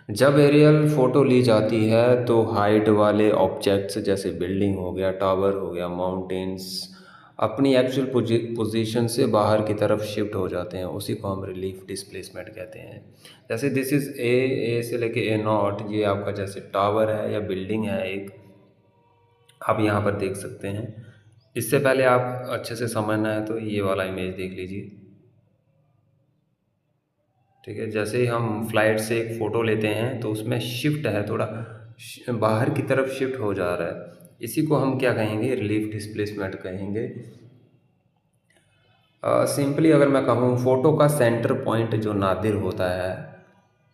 जब aerial photo ली जाती है तो हाइट वाले ऑब्जेक्ट्स जैसे बिल्डिंग हो गया, टावर हो गया, माउंटेन्स अपनी एक्चुअल पोजीशन से बाहर की तरफ शिफ्ट हो जाते हैं। उसी को हम रिलीफ डिस्प्लेसमेंट कहते हैं। जैसे दिस इज़ ए से लेके ए नॉट, ये आपका जैसे टावर है या बिल्डिंग है एक, आप यहाँ पर देख सकते हैं। इससे पहले आप अच्छे से समझना है तो ये वाला इमेज देख लीजिए। ठीक है, जैसे ही हम फ्लाइट से एक फ़ोटो लेते हैं तो उसमें शिफ्ट है, थोड़ा बाहर की तरफ शिफ्ट हो जा रहा है। इसी को हम क्या कहेंगे, रिलीफ डिस्प्लेसमेंट कहेंगे। सिंपली अगर मैं कहूँ, फ़ोटो का सेंटर पॉइंट जो नादिर होता है,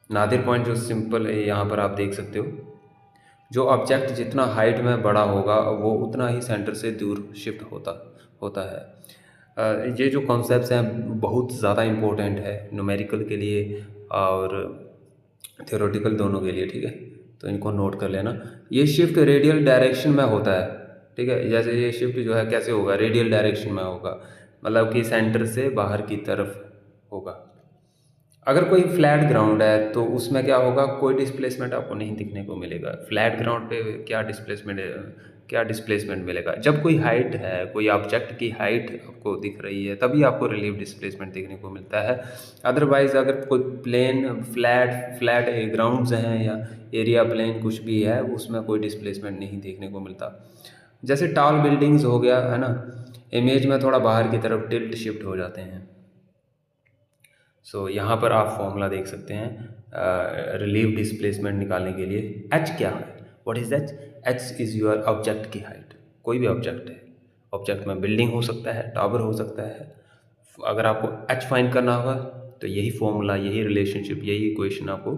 नादिर पॉइंट जो सिंपल है, यहाँ पर आप देख सकते हो, जो ऑब्जेक्ट जितना हाइट में बड़ा होगा वो उतना ही सेंटर से दूर शिफ्ट होता होता है। ये जो कॉन्सेप्ट्स हैं बहुत ज़्यादा इम्पोर्टेंट है न्यूमेरिकल के लिए और थ्योरेटिकल दोनों के लिए। ठीक है, तो इनको नोट कर लेना। ये शिफ्ट रेडियल डायरेक्शन में होता है। ठीक है, जैसे ये शिफ्ट जो है कैसे होगा, रेडियल डायरेक्शन में होगा, मतलब कि सेंटर से बाहर की तरफ होगा। अगर कोई फ्लैट ग्राउंड है तो उसमें क्या होगा, कोई डिस्प्लेसमेंट आपको नहीं दिखने को मिलेगा। फ्लैट ग्राउंड पे क्या डिस्प्लेसमेंट मिलेगा, जब कोई हाइट है, कोई ऑब्जेक्ट की हाइट आपको दिख रही है तभी आपको रिलीफ डिस्प्लेसमेंट देखने को मिलता है। अदरवाइज अगर कोई प्लेन फ्लैट फ्लैट ग्राउंड्स हैं या एरिया प्लेन कुछ भी है, उसमें कोई डिस्प्लेसमेंट नहीं देखने को मिलता। जैसे टॉल बिल्डिंग्स हो गया है ना, इमेज में थोड़ा बाहर की तरफ टिल्ट शिफ्ट हो जाते हैं। सो यहाँ पर आप फॉर्मूला देख सकते हैं रिलीफ डिस्प्लेसमेंट निकालने के लिए। एच क्या है, what is H? H is your object की हाइट। कोई भी ऑब्जेक्ट है, ऑब्जेक्ट में बिल्डिंग हो सकता है, टावर हो सकता है। अगर आपको एच फाइंड करना होगा तो यही फॉर्मूला, यही रिलेशनशिप, यही इक्वेशन आपको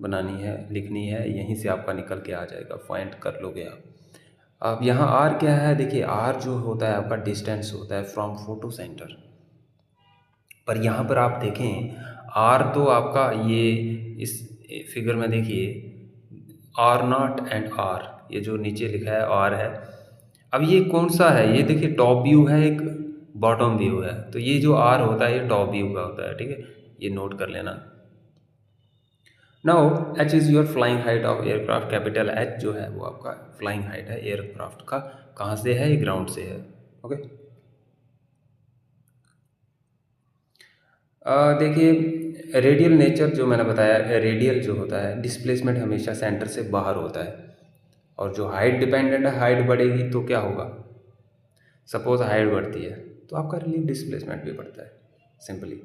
बनानी है, लिखनी है, यहीं से आपका निकल के आ जाएगा, फाइंड कर लोगे आप। अब यहाँ आर क्या है, देखिए आर जो होता है आपका डिस्टेंस होता है फ्रॉम फोटो सेंटर। पर यहाँ पर आप देखें आर तो आपका ये इस फिगर में देखिए आर नॉट एंड आर, ये जो नीचे लिखा है आर है। अब ये कौन सा है, ये देखिए टॉप व्यू है, एक बॉटम व्यू है। तो ये जो आर होता है ये टॉप व्यू का होता है। ठीक है, ये नोट कर लेना। Now H is your flying height of aircraft. Capital H जो है वो आपका फ्लाइंग हाइट है एयरक्राफ्ट का। कहाँ से है, ये ग्राउंड से है। ओके, देखिए रेडियल नेचर जो मैंने बताया, रेडियल जो होता है डिस्प्लेसमेंट हमेशा सेंटर से बाहर होता है। और जो हाइट डिपेंडेंट है, हाइट बढ़ेगी तो क्या होगा, सपोज हाइट बढ़ती है तो आपका रिलीफ डिस्प्लेसमेंट भी बढ़ता है। सिंपली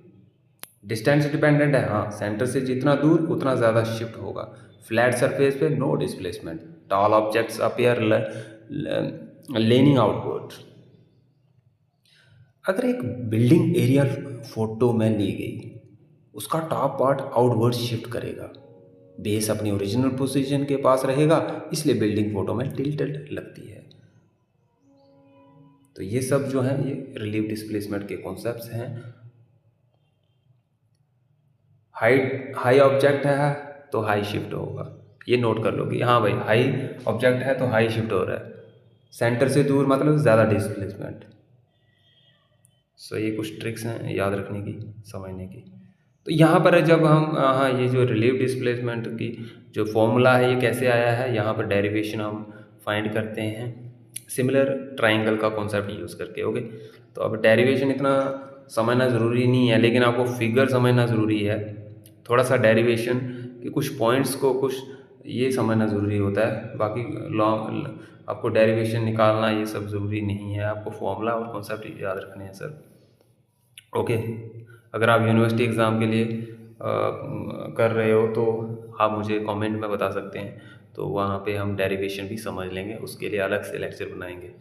डिस्टेंस डिपेंडेंट है, हाँ, सेंटर से जितना दूर उतना ज़्यादा शिफ्ट होगा। फ्लैट सरफेस पे no displacement. Tall objects appear leaning outward. अगर एक बिल्डिंग एरिया फोटो में ली गई, उसका टॉप पार्ट आउटवर्ड शिफ्ट करेगा, बेस अपनी ओरिजिनल पोजीशन के पास रहेगा, इसलिए बिल्डिंग फोटो में टिल्टेड लगती है। तो ये सब जो है ये रिलीफ डिस्प्लेसमेंट के कॉन्सेप्ट्स हैं। हाइट हाई ऑब्जेक्ट है तो हाई शिफ्ट होगा, ये नोट कर लो कि हाँ भाई हाई ऑब्जेक्ट है तो हाई शिफ्ट हो रहा है। सेंटर से दूर मतलब ज़्यादा डिस्प्लेसमेंट। सो ये कुछ ट्रिक्स हैं याद रखने की, समझने की। तो यहाँ पर जब हम हाँ, ये जो रिलीफ डिस्प्लेसमेंट की जो फॉर्मूला है ये कैसे आया है, यहाँ पर डेरिवेशन हम फाइंड करते हैं सिमिलर ट्राइंगल का कॉन्सेप्ट यूज़ करके। ओके, तो अब डेरिवेशन इतना समझना ज़रूरी नहीं है, लेकिन आपको फिगर समझना ज़रूरी है। थोड़ा सा डेरिवेशन के कुछ पॉइंट्स को कुछ ये समझना ज़रूरी होता है, बाकी लॉन्ग आपको डेरिवेशन निकालना ये सब ज़रूरी नहीं है। आपको फॉर्मूला और कॉन्सेप्ट याद रखने हैं सर। ओके, अगर आप यूनिवर्सिटी एग्ज़ाम के लिए कर रहे हो तो आप मुझे कमेंट में बता सकते हैं, तो वहाँ पे हम डेरिवेशन भी समझ लेंगे, उसके लिए अलग से लेक्चर बनाएंगे।